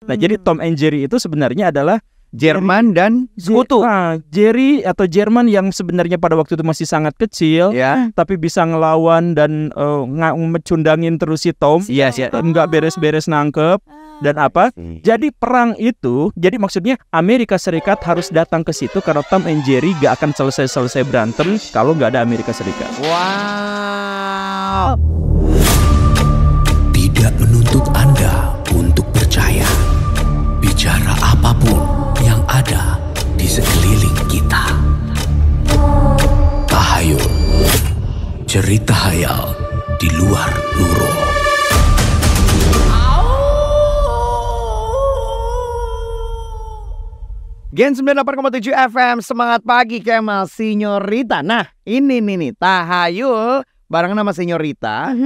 Nah, jadi Tom and Jerry itu sebenarnya adalah Jerman dan sekutu. Jerry atau Jerman yang sebenarnya pada waktu itu masih sangat kecil, Ya. tapi bisa ngelawan dan mecundangin terus si Tom. Iya, Nggak beres-beres nangkep dan apa. Jadi perang itu, jadi maksudnya Amerika Serikat harus datang ke situ karena Tom and Jerry gak akan selesai berantem kalau nggak ada Amerika Serikat. Wow. Tidak menuntut Anda untuk percaya. Bicara apapun yang ada di sekeliling kita. Tahayul, cerita hayal di luar nurul. Gen 98,7 FM, semangat pagi Kemal Sinyorita. Nah, ini nih Tahayul bareng nama Sinyorita.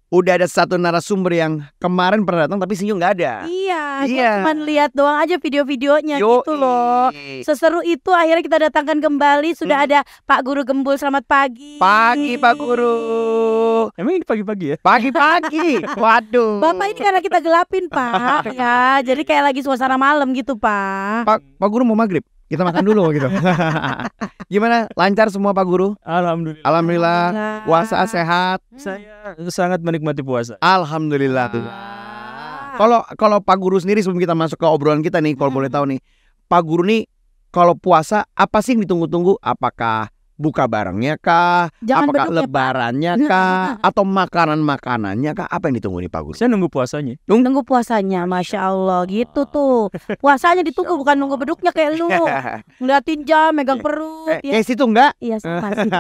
Udah ada satu narasumber yang kemarin pernah datang tapi Sinyo nggak ada. Iya, gue cuma lihat doang aja video-videonya gitu loh. Seseru itu akhirnya kita datangkan kembali. Sudah ada Pak Guru Gembul, selamat pagi. Pagi Pak Guru. Emang ini pagi-pagi ya? Pagi-pagi. Waduh. Bapak ini karena kita gelapin Pak. Ya, jadi kayak lagi suasana malam gitu Pak. Pak Guru mau maghrib. Kita makan dulu gitu. Gimana? Lancar semua Pak Guru? Alhamdulillah. Alhamdulillah. Puasa sehat. Saya sangat menikmati puasa. Alhamdulillah. Kalau Pak Guru sendiri sebelum kita masuk ke obrolan kita nih, kalau boleh tahu nih, Pak Guru nih kalau puasa apa sih yang ditunggu-tunggu? Apakah buka barengnya kah? Apakah lebarannya kah? Atau makanan-makanannya kah? Apa yang ditunggu nih Pak Guru? Saya nunggu puasanya. Nunggu puasanya, Masya Allah gitu tuh. Puasanya ditunggu, bukan nunggu beduknya kayak lu. Ngeliatin jam, megang perut. Kayak situ enggak? Iya, pasti.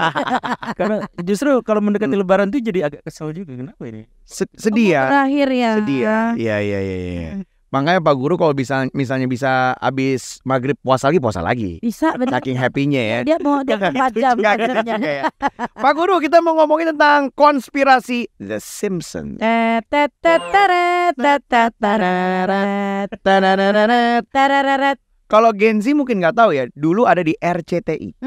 Karena justru kalau mendekati lebaran tuh jadi agak kesel juga. Kenapa ini? Sedih ya. Terakhir ya. Sedih ya. Iya. Makanya Pak Guru kalau misalnya bisa habis maghrib puasa lagi. Bisa, benar. Saking happy-nya ya. Dia mau 4 jam sebenarnya. Pak Guru, kita mau ngomongin tentang konspirasi The Simpsons. Kalau Gen Z mungkin nggak tahu ya, dulu ada di RCTI.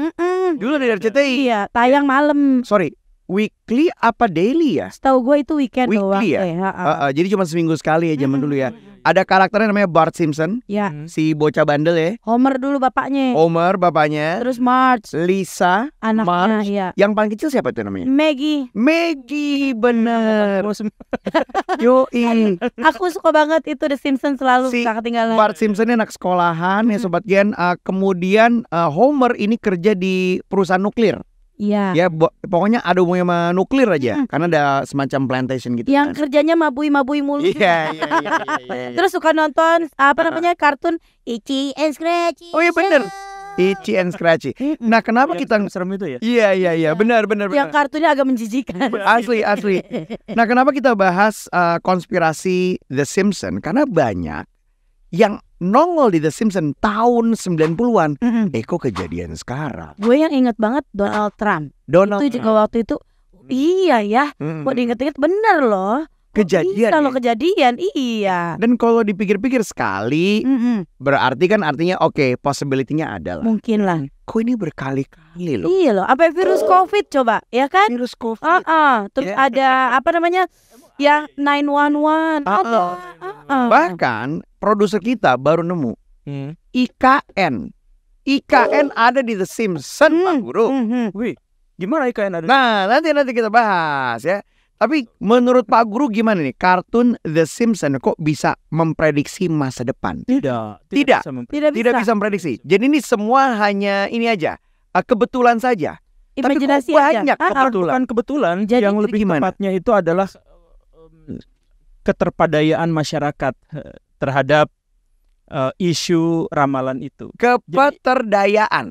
Dulu ada di RCTI. Iya, tayang malam. Sorry, weekly apa daily ya? Setahu gue itu weekend doang. Weekly ya? Jadi cuma seminggu sekali ya zaman dulu ya. Ada karakternya namanya Bart Simpson. Ya. Si bocah bandel ya. Homer dulu bapaknya. Homer bapaknya. Terus Marge, Lisa, anaknya. Marge. Ya. Yang paling kecil siapa itu namanya? Maggie, bener. Yoi. Aku suka banget itu The Simpsons, selalu Si gak ketinggalan. Bart Simpson ini anak sekolahan ya Sobat Gen. Kemudian Homer ini kerja di perusahaan nuklir. Iya. Ya pokoknya ada hubungannya sama nuklir aja. Karena ada semacam plantation gitu. Yang kerjanya mabui mulu. Iya. Terus suka nonton namanya kartun Itchy and Scratchy. Oh iya bener, Itchy and Scratchy. Nah kenapa kita serem itu ya? Iya benar. Yang kartunnya agak menjijikan. Asli. Nah kenapa kita bahas konspirasi The Simpsons? Karena banyak yang nongol di The Simpsons tahun 90-an. Kok kejadian sekarang? Gue yang inget banget Donald Trump. Itu juga waktu itu. Iya ya. Kok diinget-inget bener loh. Kejadian Kalau ya? kejadian, iya. Dan kalau dipikir-pikir sekali, berarti kan artinya possibility-nya ada lah. Mungkin lah. Kok ini berkali-kali loh? Iya loh, apa virus COVID coba, ya kan? Virus COVID. Terus ada ya 911. Bahkan produser kita baru nemu IKN. IKN ada di The Simpsons, Pak Guru. Wih, gimana IKN ada? Nah, nanti kita bahas ya. Tapi menurut Pak Guru gimana nih kartun The Simpsons kok bisa memprediksi masa depan? Tidak bisa memprediksi. Jadi ini semua hanya ini aja, kebetulan saja. Imajinasi Tapi kok banyak aja. kebetulan. Bukan kebetulan. Jadi yang lebih gimana? tepatnya itu adalah keterpadayaan masyarakat terhadap isu ramalan itu. Keterpedayaan.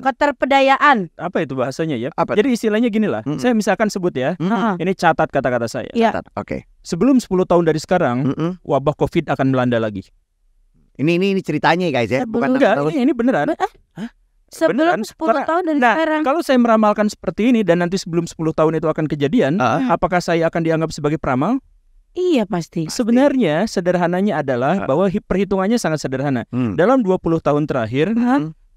Apa itu bahasanya ya? Apa? Jadi istilahnya gini lah. Saya misalkan sebut ya. Ini catat kata-kata saya. Iya. Oke. Sebelum 10 tahun dari sekarang, wabah COVID akan melanda lagi. Ini ceritanya guys ya, bukan Enggak, ini beneran. Sebelum 10 tahun dari sekarang. Kalau saya meramalkan seperti ini dan nanti sebelum 10 tahun itu akan kejadian, apakah saya akan dianggap sebagai peramal? Iya pasti. Sebenarnya sederhananya adalah bahwa perhitungannya sangat sederhana. Dalam 20 tahun terakhir,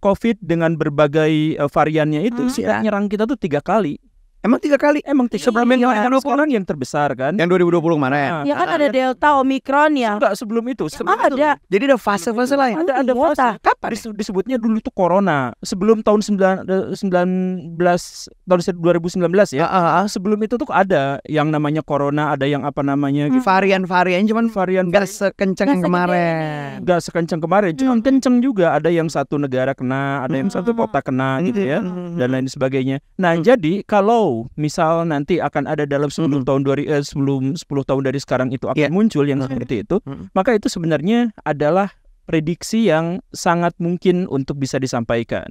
COVID dengan berbagai variannya itu nyerang kita tuh 3 kali. Emang 3 kali? Emang sebelum yang Iya. sekarang yang terbesar kan? Yang 2020 kemarin. Nah, Ya kan ada Delta, Omikron ya. Enggak, sebelum itu. Ada. Jadi ada fase-fase lain. Ada Iya, fase. tak. Kapan? Disebutnya dulu tuh corona. Sebelum tahun 2019 ya. Sebelum itu tuh ada yang namanya corona, ada yang apa namanya gitu. Varian-varian cuman Varian nggak sekenceng yang Nggak kemarin. Enggak sekencang kemarin, cuma kenceng juga. Ada yang satu negara kena, ada yang satu kota kena gitu ya, dan lain sebagainya. Nah, jadi kalau misal nanti akan ada dalam 10 tahun sebelum 10 tahun dari sekarang itu akan muncul yang seperti itu, maka itu sebenarnya adalah prediksi yang sangat mungkin untuk bisa disampaikan.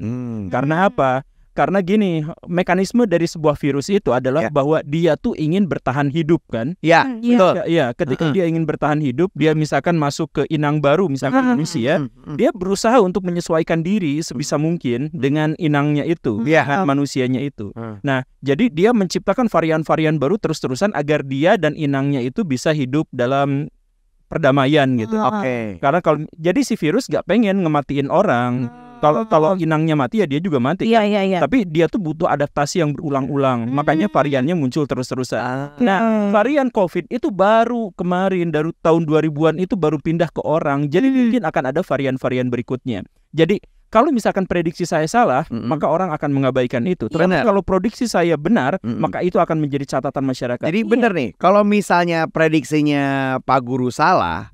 Karena apa? Karena gini, mekanisme dari sebuah virus itu adalah bahwa dia tuh ingin bertahan hidup kan? Ya, betul. Ya, ketika dia ingin bertahan hidup, dia misalkan masuk ke inang baru, misalkan manusia, dia berusaha untuk menyesuaikan diri sebisa mungkin dengan inangnya itu, dengan manusianya itu. Nah, jadi dia menciptakan varian-varian baru terus-terusan agar dia dan inangnya itu bisa hidup dalam perdamaian gitu. Oke. Karena jadi si virus gak pengen ngematiin orang. Kalau inangnya mati ya dia juga mati. Iya. Tapi dia tuh butuh adaptasi yang berulang-ulang. Makanya variannya muncul terus-terusan. Nah, varian COVID itu baru kemarin dari tahun 2000-an itu baru pindah ke orang. Jadi mungkin akan ada varian-varian berikutnya. Jadi kalau misalkan prediksi saya salah, maka orang akan mengabaikan itu. Tapi kalau prediksi saya benar, maka itu akan menjadi catatan masyarakat. Jadi bener nih, kalau misalnya prediksinya Pak Guru salah,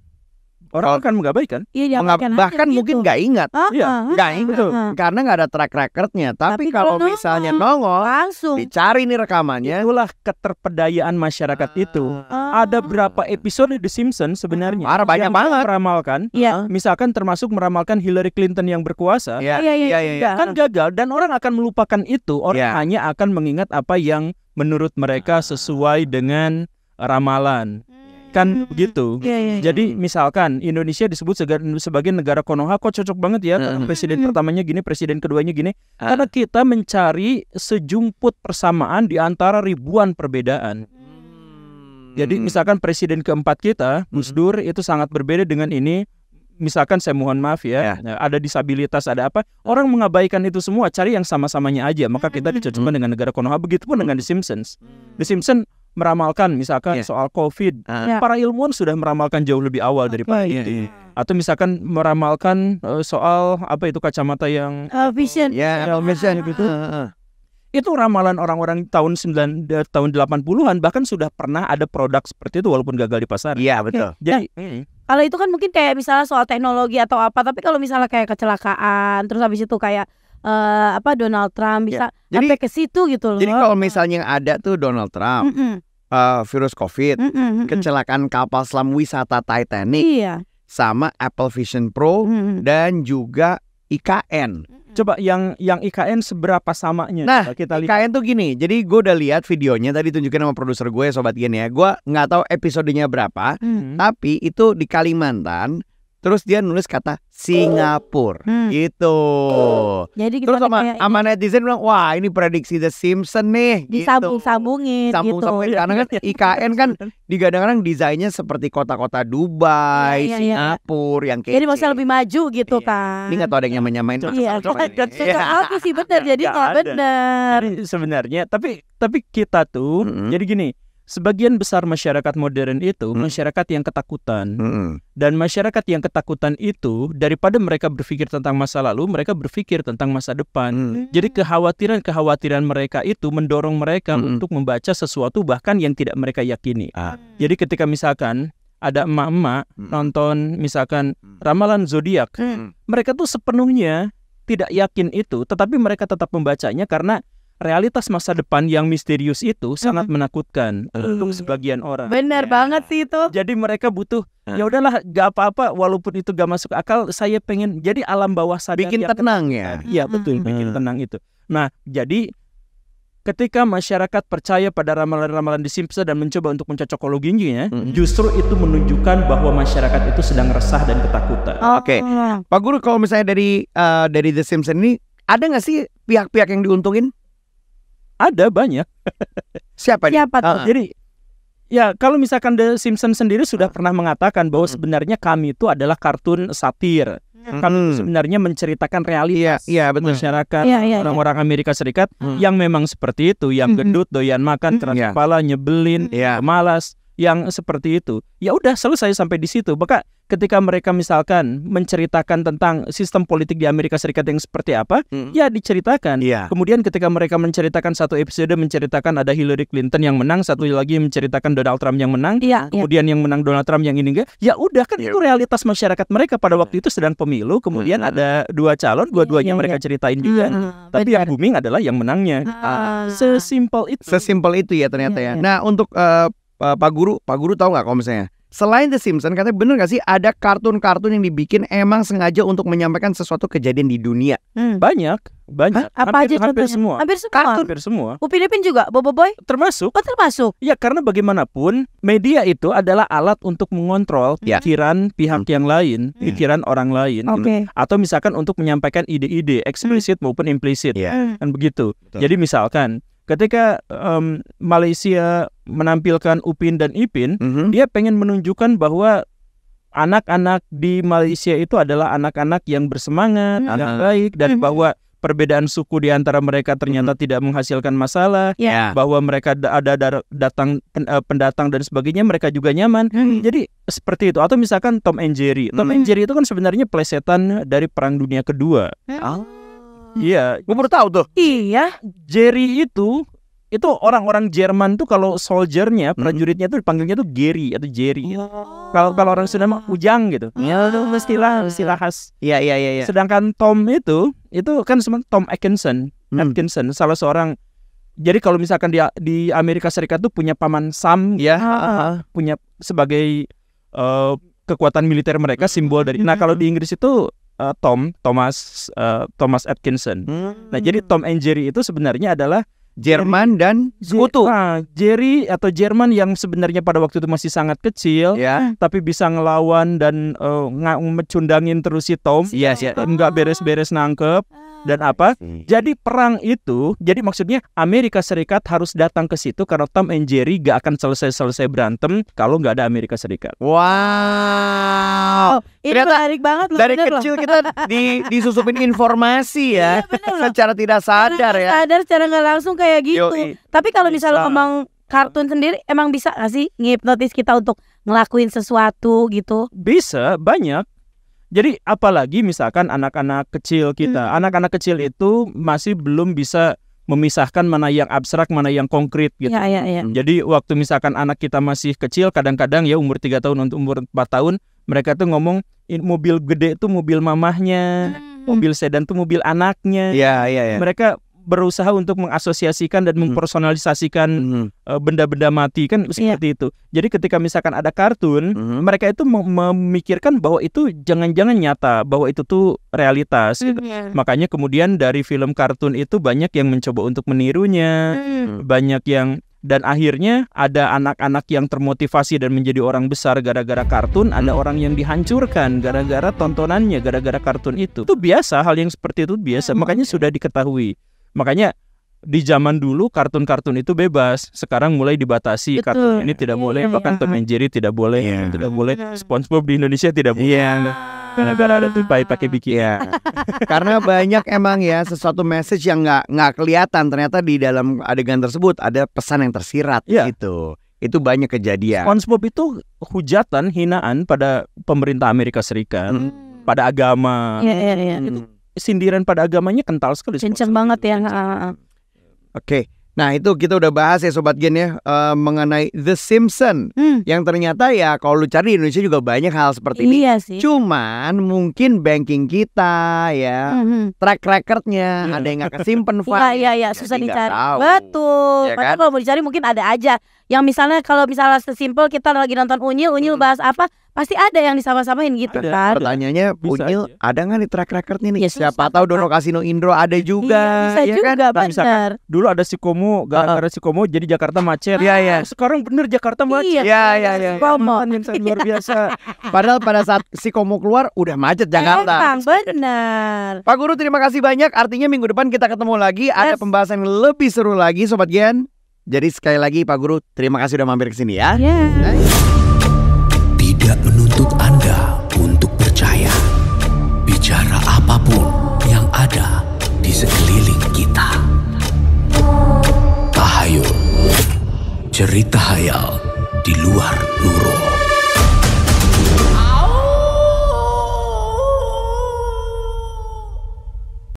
orang akan mengabaikan. Iya, bahkan mungkin nggak ingat. Nggak ingat karena nggak ada track recordnya. Tapi kalau misalnya nongol, langsung dicari nih rekamannya. Itulah keterpedayaan masyarakat itu. Ada berapa episode The Simpsons sebenarnya Banyak yang banget. meramalkan. Misalkan termasuk meramalkan Hillary Clinton yang berkuasa. Iya. Kan gagal dan orang akan melupakan itu. Orang hanya akan mengingat apa yang menurut mereka sesuai dengan ramalan. Kan begitu. Jadi misalkan Indonesia disebut sebagai negara Konoha, kok cocok banget ya. Presiden pertamanya gini, presiden keduanya gini. Karena kita mencari sejumput persamaan di antara ribuan perbedaan. Jadi misalkan presiden keempat kita, Gus Dur, itu sangat berbeda dengan ini. Misalkan saya mohon maaf ya, ada disabilitas, ada apa, orang mengabaikan itu semua, cari yang sama-samanya aja. Maka kita dicocokkan dengan negara Konoha. Begitupun dengan The Simpsons. The Simpsons meramalkan misalkan soal COVID, para ilmuwan sudah meramalkan jauh lebih awal daripada itu. Atau misalkan meramalkan soal apa itu kacamata yang vision. Vision gitu. Itu ramalan orang-orang tahun 80-an, bahkan sudah pernah ada produk seperti itu walaupun gagal di pasar. Iya, betul. Jadi kalau itu kan mungkin kayak misalnya soal teknologi atau apa, tapi kalau misalnya kayak kecelakaan, terus habis itu kayak Donald Trump bisa sampai ke situ gitu loh. Jadi kalau misalnya ada tuh Donald Trump, virus COVID, kecelakaan kapal selam wisata Titanic, sama Apple Vision Pro dan juga IKN. Coba yang IKN seberapa samanya? Nah, kita lihat. IKN tuh gini. Jadi gue udah lihat videonya tadi, tunjukin sama produser gue Sobat Gen ya. Gue nggak tahu episodenya berapa, tapi itu di Kalimantan. Terus dia nulis kata Singapura gitu. Jadi terus sama netizen bilang, wah ini prediksi The Simpsons nih. Disambung-sambungin gitu. Karena kan IKN kan digadang-gadang desainnya seperti kota-kota Dubai, Singapura yang kayak. Jadi maksudnya lebih maju gitu kan. Ini nggak tahu ada yang nyamain. Iya. Aku sih benar. Jadi nggak benar. Sebenarnya, tapi kita tuh jadi gini. Sebagian besar masyarakat modern itu masyarakat yang ketakutan. Dan masyarakat yang ketakutan itu, daripada mereka berpikir tentang masa lalu, mereka berpikir tentang masa depan. Jadi kekhawatiran mereka itu mendorong mereka untuk membaca sesuatu bahkan yang tidak mereka yakini. Jadi ketika misalkan ada emak-emak nonton misalkan ramalan zodiak, mereka tuh sepenuhnya tidak yakin itu, tetapi mereka tetap membacanya karena realitas masa depan yang misterius itu sangat menakutkan untuk sebagian orang. Benar banget sih itu. Jadi mereka butuh, ya udahlah, gak apa-apa walaupun itu gak masuk akal, saya pengen jadi alam bawah sadar bikin tenang ya. Iya betul, bikin tenang itu. Nah, jadi ketika masyarakat percaya pada ramalan-ramalan The Simpsons dan mencoba untuk mencocokologinya, justru itu menunjukkan bahwa masyarakat itu sedang resah dan ketakutan. Oke. Pak Guru, kalau misalnya dari The Simpsons ini ada nggak sih pihak-pihak yang diuntungin? Ada banyak. Siapa tuh? Jadi ya kalau misalkan The Simpsons sendiri sudah pernah mengatakan bahwa sebenarnya kami itu adalah kartun satir. Kalau sebenarnya menceritakan realitas masyarakat orang-orang Amerika Serikat yang memang seperti itu, yang gendut, doyan makan, keras kepala, nyebelin, malas, yang seperti itu. Ya udah, selesai sampai di situ. Maka ketika mereka misalkan menceritakan tentang sistem politik di Amerika Serikat yang seperti apa, ya diceritakan. Kemudian ketika mereka menceritakan satu episode menceritakan ada Hillary Clinton yang menang, satu lagi menceritakan Donald Trump yang menang, kemudian yang menang Donald Trump yang ini enggak. Ya udah, kan itu realitas masyarakat mereka pada waktu itu sedang pemilu, kemudian ada dua calon, dua-duanya mereka ceritain juga. Tapi yang booming adalah yang menangnya. Sesimpel itu. Sesimpel itu ya ternyata ya. Nah, untuk Pak Guru tahu nggak kalau misalnya selain The Simpsons, katanya bener nggak sih ada kartun-kartun yang dibikin emang sengaja untuk menyampaikan sesuatu kejadian di dunia? Banyak. Apa aja hampir semua. Hampir semua. Upin Ipin juga, Bobo Boy termasuk. Termasuk. Ya, karena bagaimanapun media itu adalah alat untuk mengontrol pikiran pihak yang lain, pikiran orang lain. Atau misalkan untuk menyampaikan ide-ide eksplisit maupun implisit. Kan begitu. Jadi misalkan ketika Malaysia menampilkan Upin dan Ipin, dia pengen menunjukkan bahwa anak-anak di Malaysia itu adalah anak-anak yang bersemangat, yang baik, dan bahwa perbedaan suku di antara mereka ternyata tidak menghasilkan masalah, bahwa mereka ada pendatang dan sebagainya, mereka juga nyaman. Jadi seperti itu. Atau misalkan Tom and Jerry. Tom and Jerry itu kan sebenarnya plesetan dari Perang Dunia Kedua. Iya, gue baru tahu tuh. Iya, Jerry itu orang-orang Jerman tuh kalau soldiernya, prajuritnya tuh dipanggilnya tuh Gary atau Jerry. Kalau orang Sunda mah Ujang gitu. Ya, itu istilah khas. Iya. Sedangkan Tom itu kan Tom Atkinson, salah seorang. Jadi kalau misalkan di Amerika Serikat tuh punya paman Sam, punya sebagai kekuatan militer mereka, simbol dari. Nah, kalau di Inggris itu Thomas Atkinson. Nah, jadi Tom and Jerry itu sebenarnya adalah Jerman dan sekutu. Jerry atau Jerman yang sebenarnya pada waktu itu masih sangat kecil, tapi bisa ngelawan dan mecundangin terus si Tom. Nggak beres-beres nangkep. Dan apa? Jadi perang itu, jadi maksudnya Amerika Serikat harus datang ke situ karena Tom and Jerry gak akan selesai berantem kalau nggak ada Amerika Serikat. Wow. Ini menarik banget loh. Dari kecil kita disusupin informasi ya, secara tidak sadar ya. Sadar secara nggak langsung kayak gitu. Tapi kalau misalnya ngomong kartun sendiri, emang bisa nggak sih ngehipnotis kita untuk ngelakuin sesuatu gitu? Bisa, banyak. Jadi apalagi misalkan anak-anak kecil kita, anak-anak kecil itu masih belum bisa memisahkan mana yang abstrak, mana yang konkret gitu. Jadi waktu misalkan anak kita masih kecil, kadang-kadang ya umur 3 tahun untuk umur 4 tahun, mereka tuh ngomong mobil gede itu mobil mamahnya, mobil sedan tuh mobil anaknya. Mereka berusaha untuk mengasosiasikan dan mempersonalisasikan benda-benda mati kan seperti itu. Jadi ketika misalkan ada kartun, mereka itu memikirkan bahwa itu jangan-jangan nyata, bahwa itu tuh realitas. Makanya kemudian dari film kartun itu banyak yang mencoba untuk menirunya, banyak yang, dan akhirnya ada anak-anak yang termotivasi dan menjadi orang besar gara-gara kartun, ada orang yang dihancurkan gara-gara tontonannya, gara-gara kartun itu. Itu biasa, hal yang seperti itu biasa, makanya sudah diketahui. Makanya di zaman dulu kartun-kartun itu bebas, sekarang mulai dibatasi. Kartun ini tidak boleh, bahkan Tom and Jerry tidak boleh, tidak boleh. SpongeBob di Indonesia tidak boleh. Karena ada tuh pakai bikin. Karena banyak emang ya sesuatu message yang nggak kelihatan, ternyata di dalam adegan tersebut ada pesan yang tersirat gitu. Itu banyak kejadian. SpongeBob itu hujatan, hinaan pada pemerintah Amerika Serikat, pada agama. Itu sindiran pada agamanya kental sekali. Kenceng banget ya. Oke. Nah itu kita udah bahas ya Sobat Gen ya, mengenai The Simpsons, yang ternyata ya kalau lu cari di Indonesia juga banyak hal seperti ini. Sih. Cuman mungkin banking kita ya, track recordnya ada yang gak kesimpen. Iya susah dicari. Betul. Padahal kalau mau dicari mungkin ada aja. Yang misalnya kalau misalnya sesimpel kita lagi nonton Unyil bahas apa, pasti ada yang disama-samain gitu kan. Pertanyaannya Unyil ada nggak nih track record nih? Siapa tahu Dono Kasino Indro ada juga. Bisa juga, kan? benar. Dulu ada Sikomo, gara-gara Sikomo jadi Jakarta macet. Sekarang bener Jakarta macet. Iya. Yang luar biasa. Padahal pada saat Sikomo keluar udah macet Jakarta. Benar. Pak Guru terima kasih banyak. Artinya minggu depan kita ketemu lagi, ada pembahasan yang lebih seru lagi Sobat Gen. Jadi sekali lagi Pak Guru terima kasih udah mampir ke sini ya.